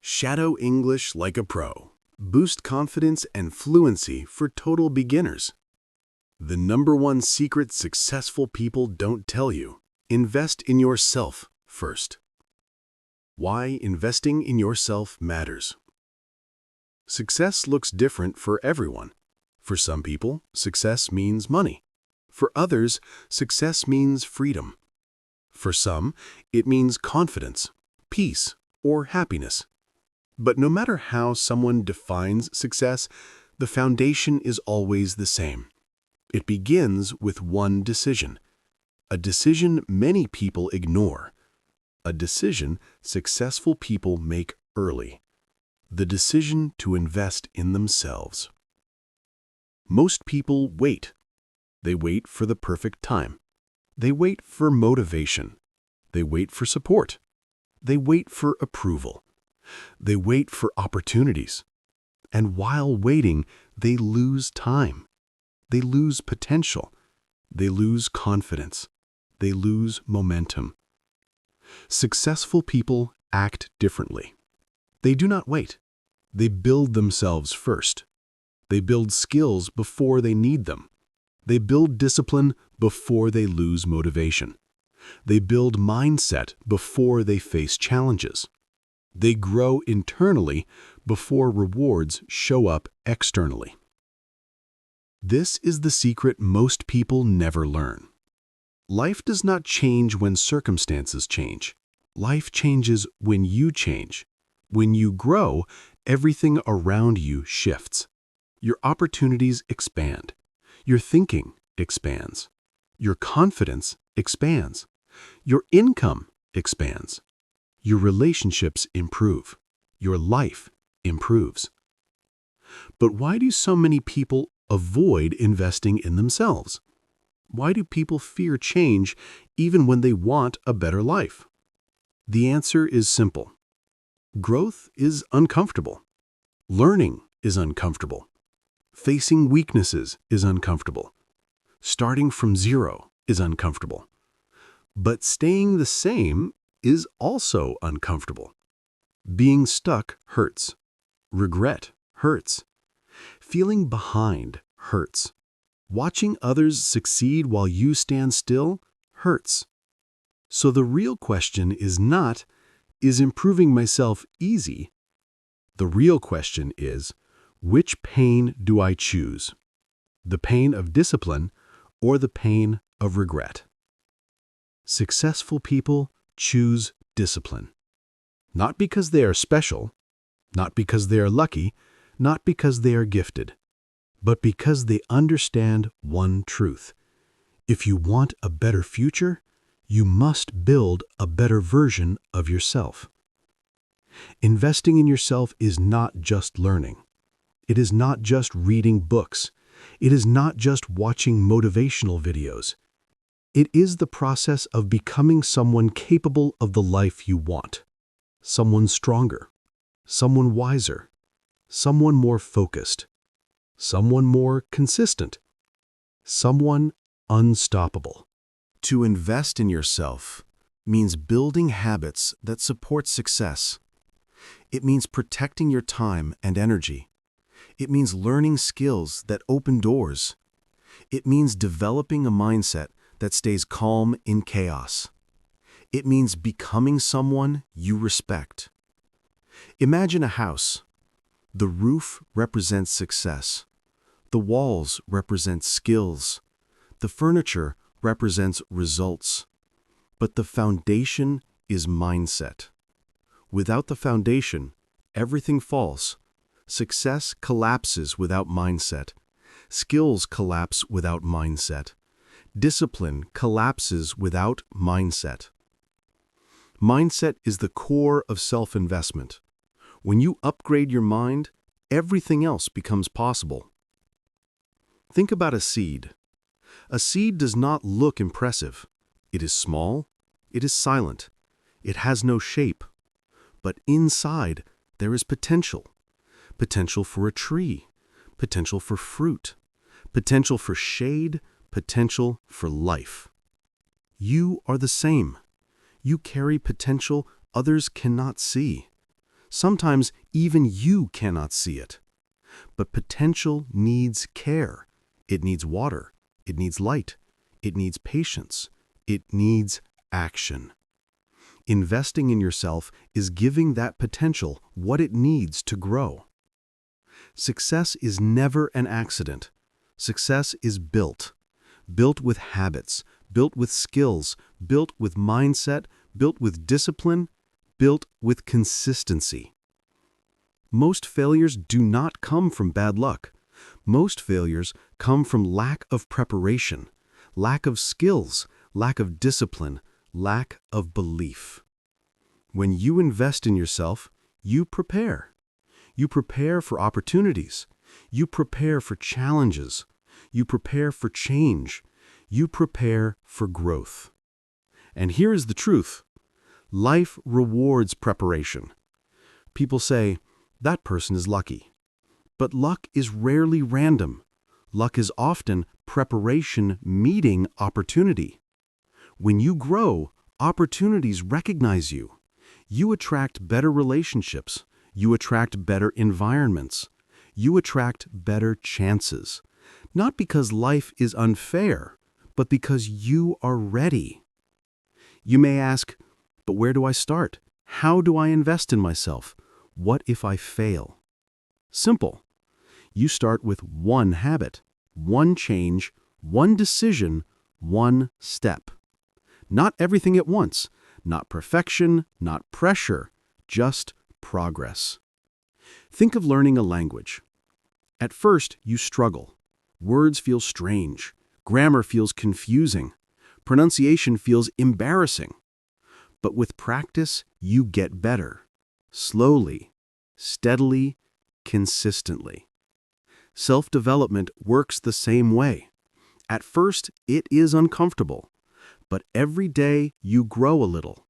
Shadow English like a pro. Boost confidence and fluency for total beginners. The #1 secret successful people don't tell you. Invest in yourself first. Why investing in yourself matters. Success looks different for everyone. For some people, success means money. For others, success means freedom. For some, it means confidence, peace, or happiness. But no matter how someone defines success, the foundation is always the same. It begins with one decision, a decision many people ignore, a decision successful people make early, the decision to invest in themselves. Most people wait. They wait for the perfect time. They wait for motivation. They wait for support. They wait for approval. They wait for opportunities. And while waiting, they lose time. They lose potential. They lose confidence. They lose momentum. Successful people act differently. They do not wait. They build themselves first. They build skills before they need them. They build discipline before they lose motivation. They build mindset before they face challenges. They grow internally before rewards show up externally. This is the secret most people never learn. Life does not change when circumstances change. Life changes when you change. When you grow, everything around you shifts. Your opportunities expand. Your thinking expands. Your confidence expands. Your income expands. Your relationships improve. Your life improves. But why do so many people avoid investing in themselves? Why do people fear change even when they want a better life? The answer is simple. Growth is uncomfortable. Learning is uncomfortable. Facing weaknesses is uncomfortable. Starting from zero is uncomfortable. But staying the same is also uncomfortable. Being stuck hurts. Regret hurts. Feeling behind hurts. Watching others succeed while you stand still hurts. So the real question is not, is improving myself easy? The real question is, which pain do I choose? The pain of discipline or the pain of regret? Successful people choose discipline. Not because they are special, not because they are lucky, not because they are gifted, but because they understand one truth. If you want a better future, you must build a better version of yourself. Investing in yourself is not just learning. It is not just reading books. It is not just watching motivational videos. It is the process of becoming someone capable of the life you want. Someone stronger, someone wiser, someone more focused, someone more consistent, someone unstoppable. To invest in yourself means building habits that support success. It means protecting your time and energy. It means learning skills that open doors. It means developing a mindset that stays calm in chaos. It means becoming someone you respect. Imagine a house. The roof represents success. The walls represent skills. The furniture represents results. But the foundation is mindset. Without the foundation, everything falls. Success collapses without mindset. Skills collapse without mindset. Discipline collapses without mindset. Mindset is the core of self-investment. When you upgrade your mind, everything else becomes possible. Think about a seed. A seed does not look impressive. It is small. It is silent. It has no shape. But inside, there is potential. Potential for a tree. Potential for fruit. Potential for shade. Potential for life. You are the same. You carry potential others cannot see. Sometimes even you cannot see it. But potential needs care. It needs water. It needs light. It needs patience. It needs action. Investing in yourself is giving that potential what it needs to grow. Success is never an accident. Success is built with habits, built with skills, built with mindset, built with discipline, built with consistency. Most failures do not come from bad luck. Most failures come from lack of preparation, lack of skills, lack of discipline, lack of belief. When you invest in yourself, you prepare. You prepare for opportunities. You prepare for challenges. You prepare for change. You prepare for growth. And here is the truth. Life rewards preparation. People say, that person is lucky. But luck is rarely random. Luck is often preparation meeting opportunity. When you grow, opportunities recognize you. You attract better relationships. You attract better environments. You attract better chances. Not because life is unfair, but because you are ready. You may ask, but where do I start? How do I invest in myself? What if I fail? Simple. You start with one habit, one change, one decision, one step. Not everything at once, not perfection, not pressure, just progress. Think of learning a language. At first, you struggle. Words feel strange. Grammar feels confusing. Pronunciation feels embarrassing. But with practice, you get better. Slowly, steadily, consistently. Self-development works the same way. At first, it is uncomfortable. But every day, you grow a little.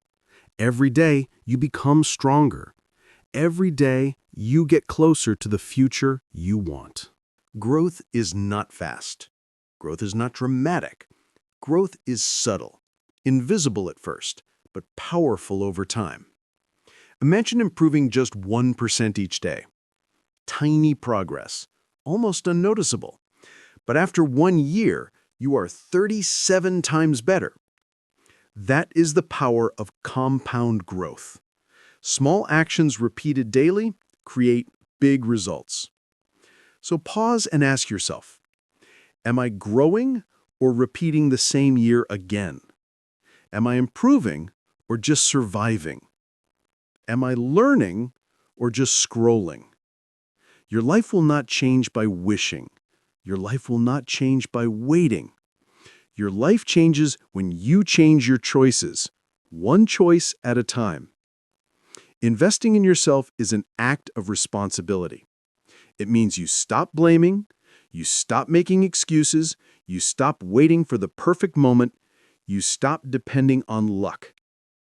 Every day, you become stronger. Every day, you get closer to the future you want. Growth is not fast. Growth is not dramatic. Growth is subtle, invisible at first, but powerful over time. Imagine improving just 1% each day. Tiny progress, almost unnoticeable. But after 1 year, you are 37 times better. That is the power of compound growth. Small actions repeated daily create big results. So pause and ask yourself, am I growing or repeating the same year again? Am I improving or just surviving? Am I learning or just scrolling? Your life will not change by wishing. Your life will not change by waiting. Your life changes when you change your choices, one choice at a time. Investing in yourself is an act of responsibility. It means you stop blaming, you stop making excuses, you stop waiting for the perfect moment, you stop depending on luck.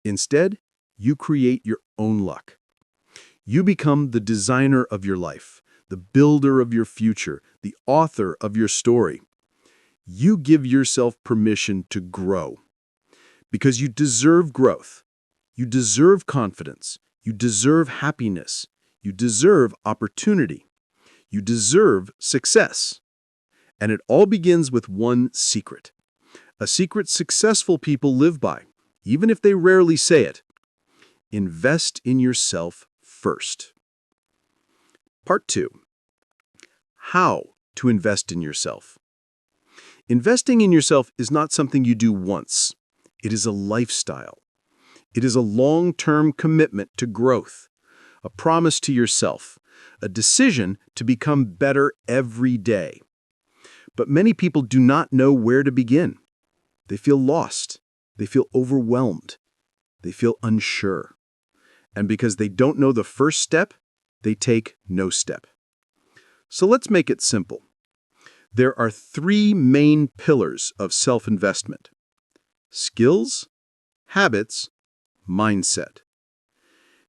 Instead, you create your own luck. You become the designer of your life, the builder of your future, the author of your story. You give yourself permission to grow. Because you deserve growth. You deserve confidence. You deserve happiness. You deserve opportunity. You deserve success. And it all begins with one secret. A secret successful people live by, even if they rarely say it. Invest in yourself first. Part 2. How to invest in yourself. Investing in yourself is not something you do once. It is a lifestyle. It is a long-term commitment to growth, a promise to yourself, a decision to become better every day. But many people do not know where to begin. They feel lost. They feel overwhelmed. They feel unsure. And because they don't know the first step, they take no step. So let's make it simple. There are 3 main pillars of self-investment: skills, habits, mindset.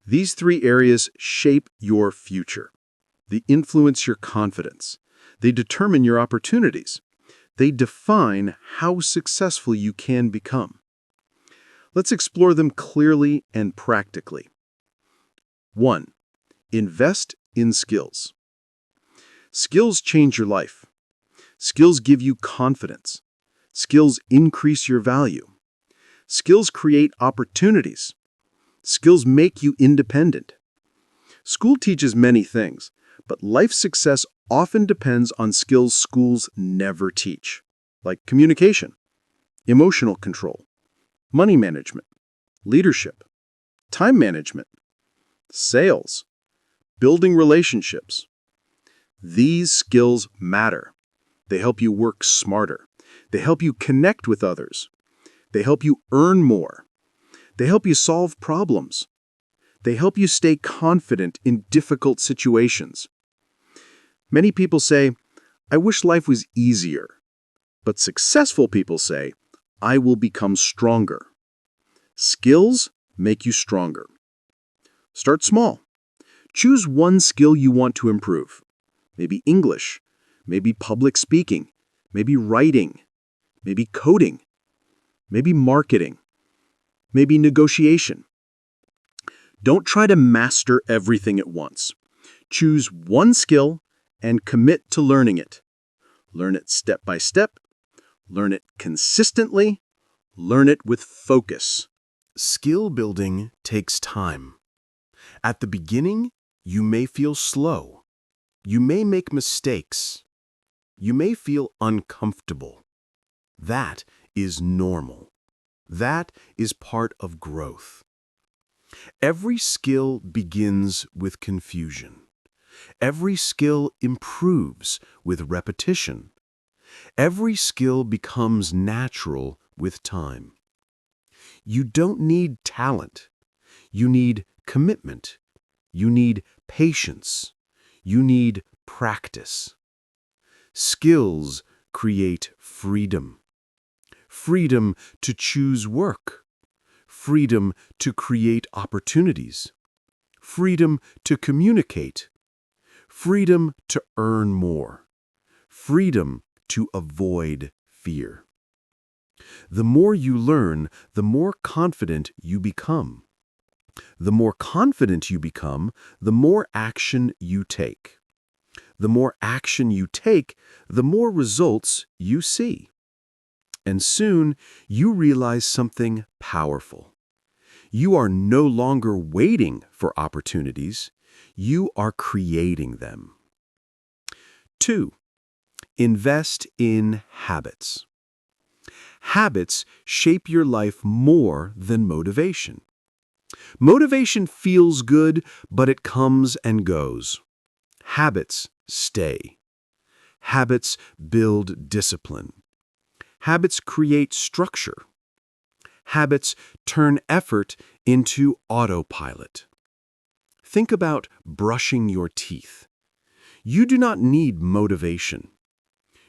These 3 areas shape your future. They influence your confidence. They determine your opportunities. They define how successful you can become. Let's explore them clearly and practically. 1. Invest in skills. Skills change your life. Skills give you confidence. Skills increase your value. Skills create opportunities. Skills make you independent. School teaches many things, but life success often depends on skills schools never teach, like communication, emotional control, money management, leadership, time management, sales, building relationships. These skills matter. They help you work smarter. They help you connect with others. They help you earn more. They help you solve problems. They help you stay confident in difficult situations. Many people say, "I wish life was easier." But successful people say, "I will become stronger." Skills make you stronger. Start small. Choose one skill you want to improve. Maybe English, maybe public speaking, maybe writing, maybe coding, maybe marketing, maybe negotiation. Don't try to master everything at once. Choose one skill and commit to learning it. Learn it step by step. Learn it consistently. Learn it with focus. Skill building takes time. At the beginning, you may feel slow. You may make mistakes. You may feel uncomfortable. That is normal. That is part of growth. Every skill begins with confusion. Every skill improves with repetition. Every skill becomes natural with time. You don't need talent. You need commitment. You need patience. You need practice. Skills create freedom. Freedom to choose work. Freedom to create opportunities. Freedom to communicate. Freedom to earn more. Freedom to avoid fear. The more you learn, the more confident you become. The more confident you become, the more action you take. The more action you take, the more results you see. And soon, you realize something powerful. You are no longer waiting for opportunities. You are creating them. 2. Invest in habits. Habits shape your life more than motivation. Motivation feels good, but it comes and goes. Habits stay. Habits build discipline. Habits create structure. Habits turn effort into autopilot. Think about brushing your teeth. You do not need motivation.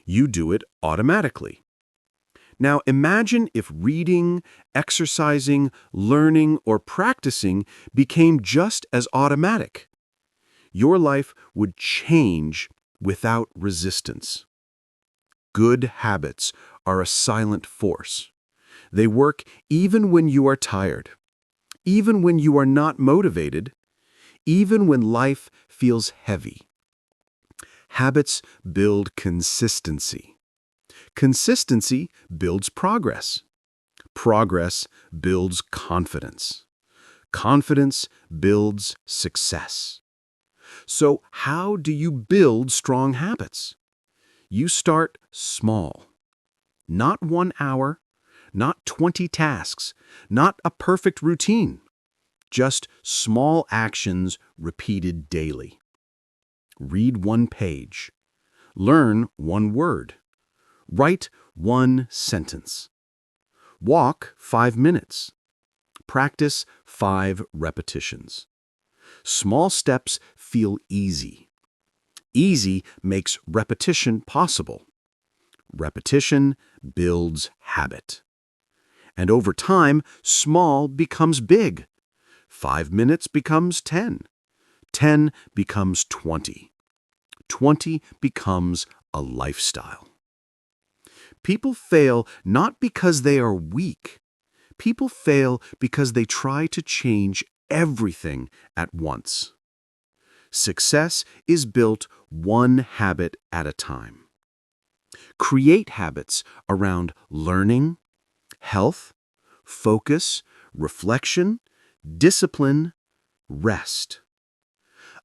You do it automatically. Now imagine if reading, exercising, learning, or practicing became just as automatic. Your life would change without resistance. Good habits are a silent force. They work even when you are tired, even when you are not motivated, even when life feels heavy. Habits build consistency. Consistency builds progress. Progress builds confidence. Confidence builds success. So, how do you build strong habits? You start small. Not 1 hour, not 20 tasks, not a perfect routine. Just small actions repeated daily. Read 1 page. Learn 1 word. Write 1 sentence. Walk 5 minutes. Practice 5 repetitions. Small steps feel easy. Easy makes repetition possible. Repetition builds habit. And over time, small becomes big. 5 minutes becomes 10. 10 becomes 20. 20 becomes a lifestyle. People fail not because they are weak. People fail because they try to change everything at once. Success is built one habit at a time. Create habits around learning, health, focus, reflection, discipline, rest.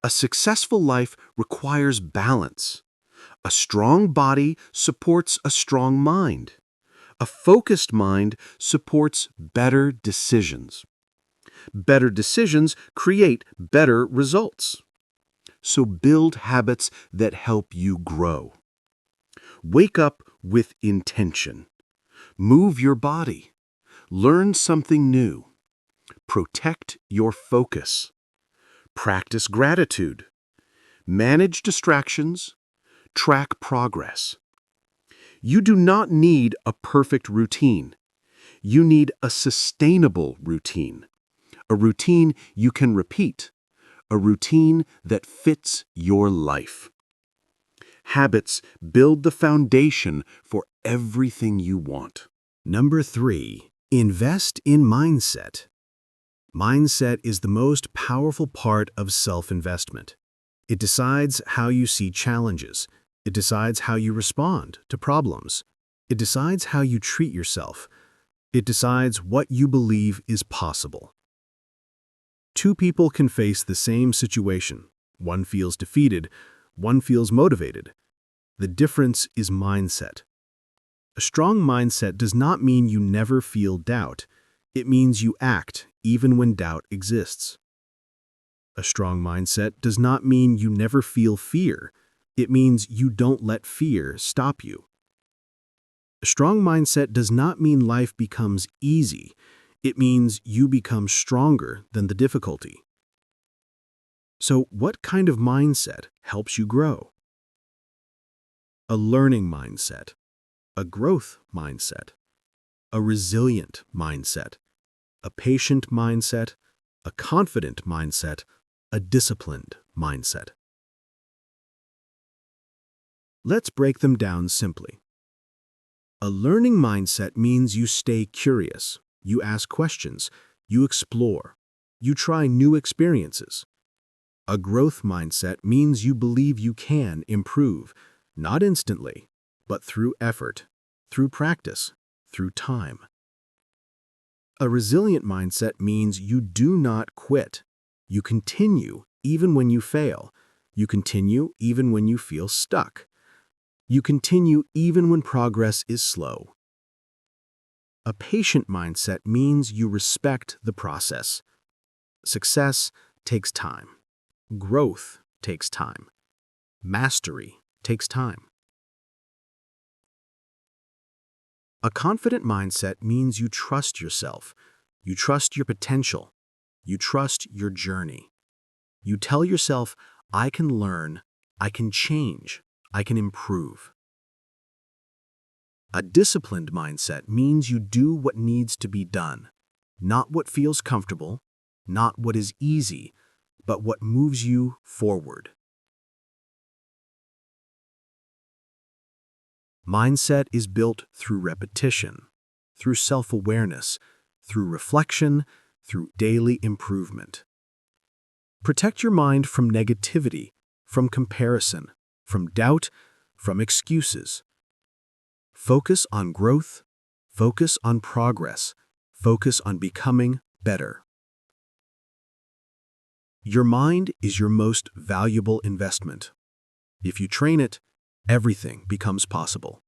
A successful life requires balance. A strong body supports a strong mind. A focused mind supports better decisions. Better decisions create better results. So build habits that help you grow. Wake up with intention. Move your body. Learn something new. Protect your focus. Practice gratitude. Manage distractions. Track progress. You do not need a perfect routine. You need a sustainable routine. A routine you can repeat. A routine that fits your life. Habits build the foundation for everything you want. Number 3. Invest in mindset. Mindset is the most powerful part of self-investment. It decides how you see challenges. It decides how you respond to problems. It decides how you treat yourself. It decides what you believe is possible. Two people can face the same situation. One feels defeated, one feels motivated. The difference is mindset. A strong mindset does not mean you never feel doubt. It means you act even when doubt exists. A strong mindset does not mean you never feel fear. It means you don't let fear stop you. A strong mindset does not mean life becomes easy. It means you become stronger than the difficulty. So, what kind of mindset helps you grow? A learning mindset, a growth mindset, a resilient mindset, a patient mindset, a confident mindset, a disciplined mindset. Let's break them down simply. A learning mindset means you stay curious, you ask questions, you explore, you try new experiences. A growth mindset means you believe you can improve, not instantly, but through effort, through practice, through time. A resilient mindset means you do not quit. You continue even when you fail. You continue even when you feel stuck. You continue even when progress is slow. A patient mindset means you respect the process. Success takes time. Growth takes time. Mastery takes time. A confident mindset means you trust yourself. You trust your potential. You trust your journey. You tell yourself, I can learn, I can change, I can improve. A disciplined mindset means you do what needs to be done, not what feels comfortable, not what is easy, but what moves you forward. Mindset is built through repetition, through self-awareness, through reflection, through daily improvement. Protect your mind from negativity, from comparison, from doubt, from excuses. Focus on growth, focus on progress, focus on becoming better. Your mind is your most valuable investment. If you train it, everything becomes possible.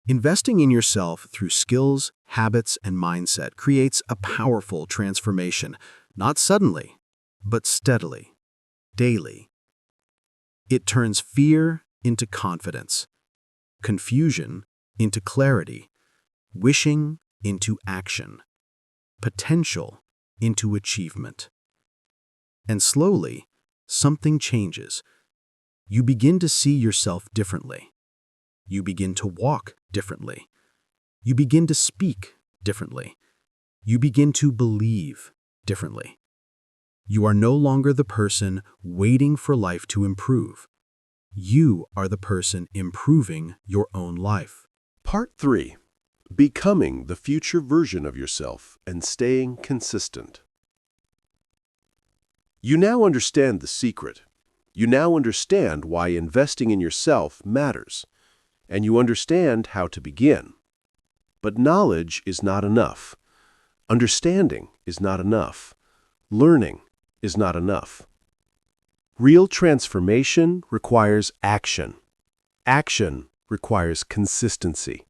Investing in yourself through skills, habits, and mindset creates a powerful transformation, not suddenly, but steadily, daily. It turns fear into confidence, confusion into clarity, wishing into action, potential into achievement. And slowly, something changes. You begin to see yourself differently. You begin to walk differently. You begin to speak differently. You begin to believe differently. You are no longer the person waiting for life to improve. You are the person improving your own life. Part 3. Becoming the future version of yourself and staying consistent. You now understand the secret. You now understand why investing in yourself matters, and you understand how to begin. But knowledge is not enough. Understanding is not enough. Learning is not enough. Real transformation requires action. Action requires consistency.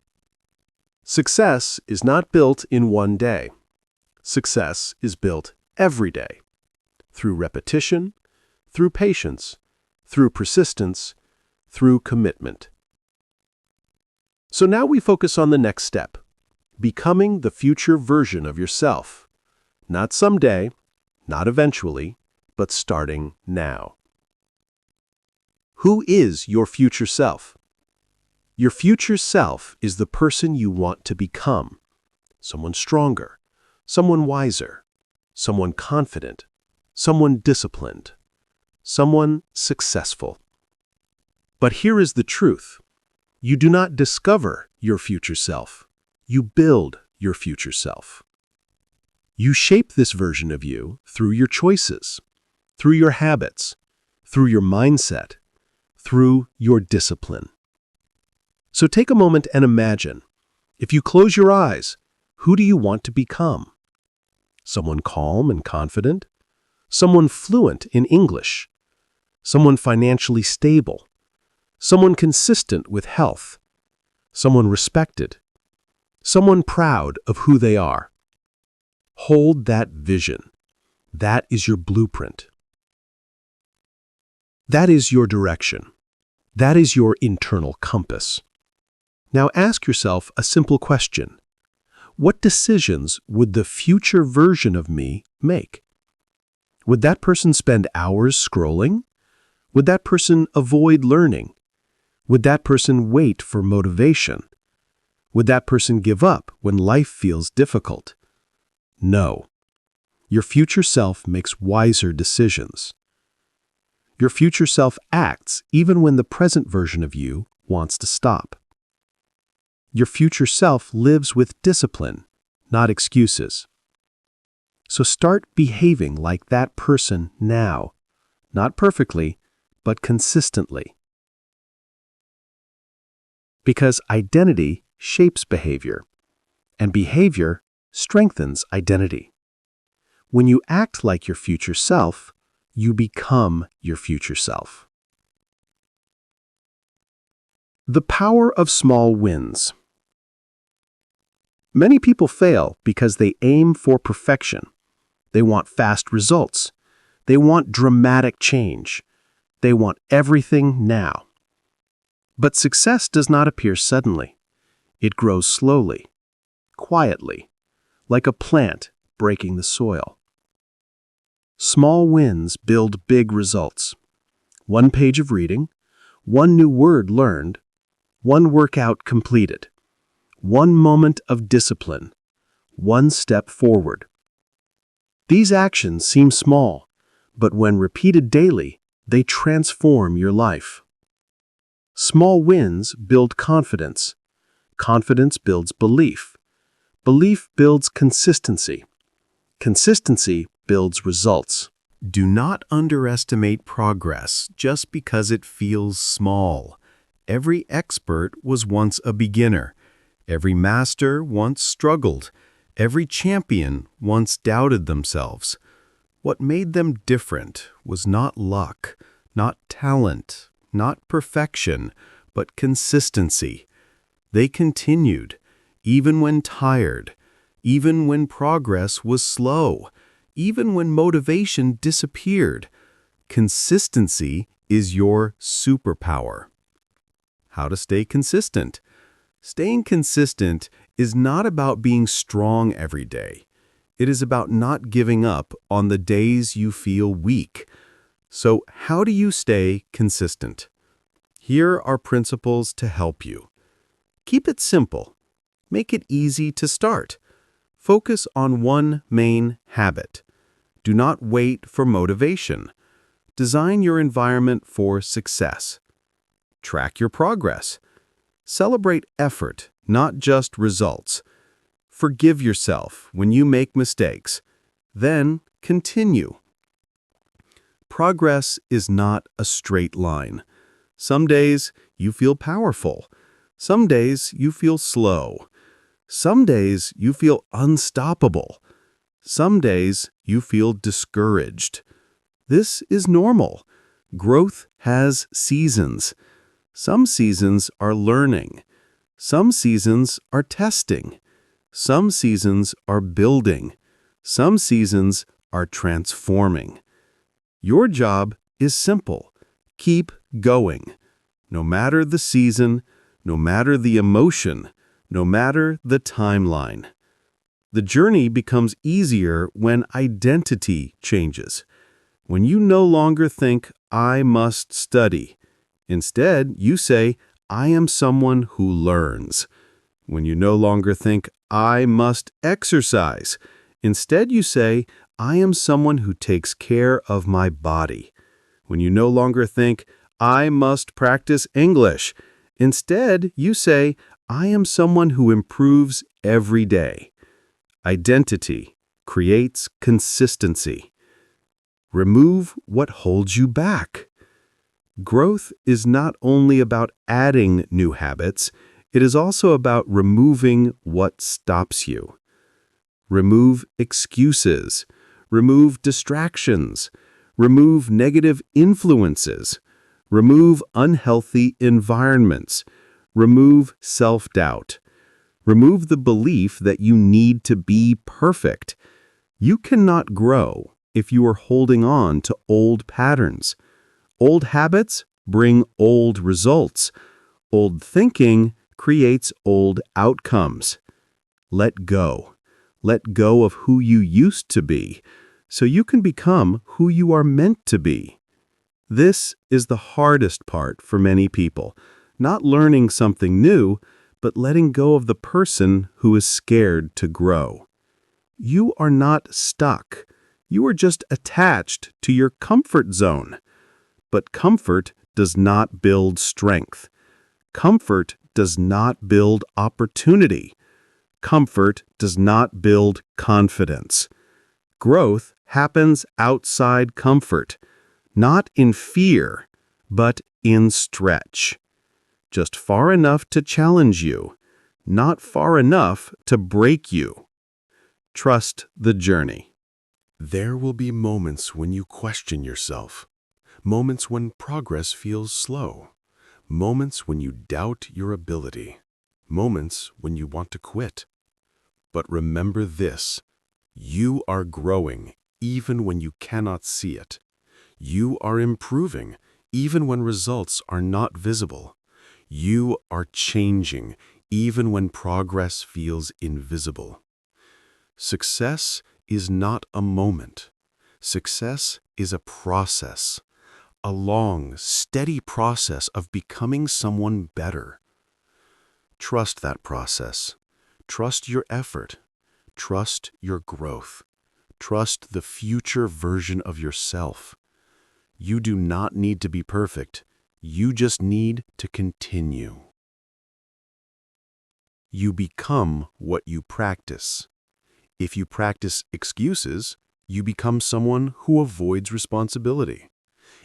Success is not built in one day. Success is built every day, through repetition, through patience, through persistence, through commitment. So now we focus on the next step, becoming the future version of yourself. Not someday, not eventually, but starting now. Who is your future self? Your future self is the person you want to become. Someone stronger, someone wiser, someone confident, someone disciplined, someone successful. But here is the truth. You do not discover your future self. You build your future self. You shape this version of you through your choices, through your habits, through your mindset, through your discipline. So take a moment and imagine, if you close your eyes, who do you want to become? Someone calm and confident? Someone fluent in English? Someone financially stable? Someone consistent with health? Someone respected? Someone proud of who they are? Hold that vision. That is your blueprint. That is your direction. That is your internal compass. Now ask yourself a simple question. What decisions would the future version of me make? Would that person spend hours scrolling? Would that person avoid learning? Would that person wait for motivation? Would that person give up when life feels difficult? No. Your future self makes wiser decisions. Your future self acts even when the present version of you wants to stop. Your future self lives with discipline, not excuses. So start behaving like that person now, not perfectly, but consistently. Because identity shapes behavior, and behavior strengthens identity. When you act like your future self, you become your future self. The power of small wins. Many people fail because they aim for perfection. They want fast results. They want dramatic change. They want everything now. But success does not appear suddenly. It grows slowly, quietly, like a plant breaking the soil. Small wins build big results. One page of reading, one new word learned, one workout completed, one moment of discipline, one step forward. These actions seem small, but when repeated daily, they transform your life. Small wins build confidence. Confidence builds belief. Belief builds consistency. Consistency builds results. Do not underestimate progress just because it feels small. Every expert was once a beginner. Every master once struggled. Every champion once doubted themselves. What made them different was not luck, not talent, not perfection, but consistency. They continued, even when tired, even when progress was slow, even when motivation disappeared. Consistency is your superpower. How to stay consistent? Staying consistent is not about being strong every day. It is about not giving up on the days you feel weak. So, how do you stay consistent? Here are principles to help you. Keep it simple. Make it easy to start. Focus on one main habit. Do not wait for motivation. Design your environment for success. Track your progress. Celebrate effort, not just results. Forgive yourself when you make mistakes. Then continue. Progress is not a straight line. Some days you feel powerful. Some days you feel slow. Some days you feel unstoppable. Some days you feel discouraged. This is normal. Growth has seasons. Some seasons are learning. Some seasons are testing. Some seasons are building. Some seasons are transforming. Your job is simple. Keep going. No matter the season, no matter the emotion, no matter the timeline. The journey becomes easier when identity changes. When you no longer think, I must study. Instead, you say, I am someone who learns. When you no longer think, I must exercise. Instead, you say, I am someone who takes care of my body. When you no longer think, I must practice English. Instead, you say, I am someone who improves every day. Identity creates consistency. Remove what holds you back. Growth is not only about adding new habits, it is also about removing what stops you. Remove excuses. Remove distractions. Remove negative influences. Remove unhealthy environments. Remove self-doubt. Remove the belief that you need to be perfect. You cannot grow if you are holding on to old patterns. Old habits bring old results. Old thinking creates old outcomes. Let go. Let go of who you used to be, so you can become who you are meant to be. This is the hardest part for many people, not learning something new, but letting go of the person who is scared to grow. You are not stuck. You are just attached to your comfort zone. But comfort does not build strength. Comfort does not build opportunity. Comfort does not build confidence. Growth happens outside comfort, not in fear, but in stretch. Just far enough to challenge you, not far enough to break you. Trust the journey. There will be moments when you question yourself, moments when progress feels slow, moments when you doubt your ability, moments when you want to quit. But remember this, you are growing even when you cannot see it. You are improving even when results are not visible. You are changing even when progress feels invisible. Success is not a moment. Success is a process, a long, steady process of becoming someone better. Trust that process. Trust your effort. Trust your growth. Trust the future version of yourself. You do not need to be perfect. You just need to continue. You become what you practice. If you practice excuses, you become someone who avoids responsibility.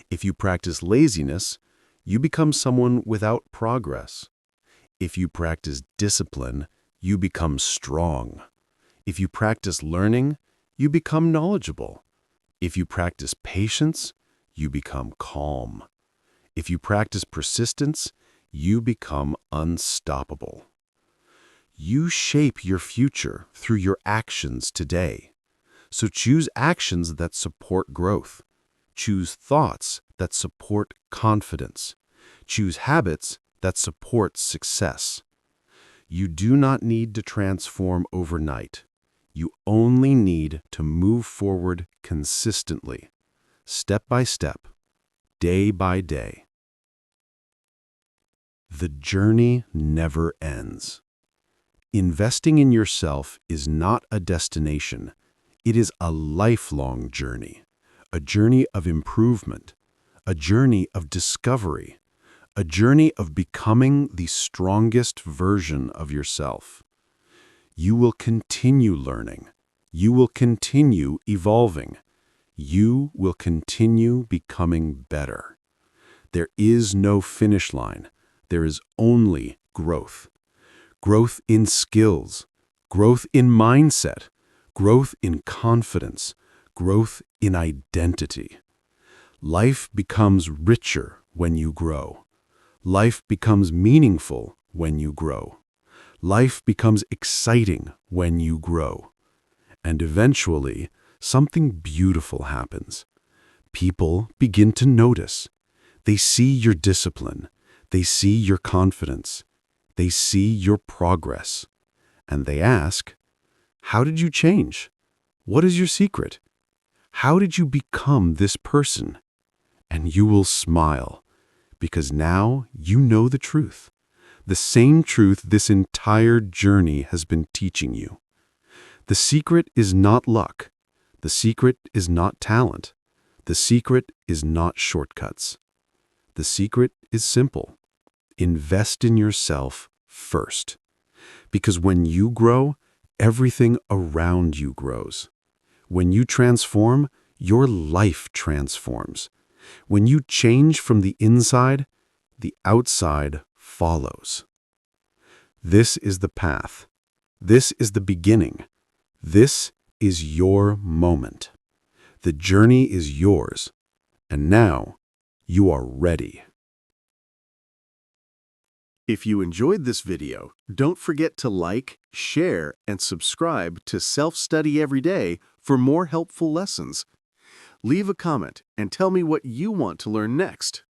If you practice laziness, you become someone without progress. If you practice discipline, you become strong. If you practice learning, you become knowledgeable. If you practice patience, you become calm. If you practice persistence, you become unstoppable. You shape your future through your actions today. So choose actions that support growth. Choose thoughts that support confidence. Choose habits that support success. You do not need to transform overnight. You only need to move forward consistently, step by step, day by day. The journey never ends. Investing in yourself is not a destination. It is a lifelong journey, a journey of improvement, a journey of discovery, a journey of becoming the strongest version of yourself. You will continue learning. You will continue evolving. you will continue becoming better. There is no finish line. There is only growth. Growth in skills, growth in mindset, growth in confidence, growth in identity. Life becomes richer when you grow. Life becomes meaningful when you grow. Life becomes exciting when you grow. And eventually, something beautiful happens. People begin to notice. They see your discipline. They see your confidence. They see your progress. And they ask, how did you change? What is your secret? How did you become this person? And you will smile, because now you know the truth. The same truth this entire journey has been teaching you. The secret is not luck. The secret is not talent. The secret is not shortcuts. The secret is simple. Invest in yourself first. Because when you grow, everything around you grows. When you transform, your life transforms. When you change from the inside, the outside follows. This is the path. This is the beginning. This is your moment. The journey is yours. And now, you are ready. If you enjoyed this video, don't forget to like, share, and subscribe to Self-Study Every Day for more helpful lessons. Leave a comment and tell me what you want to learn next.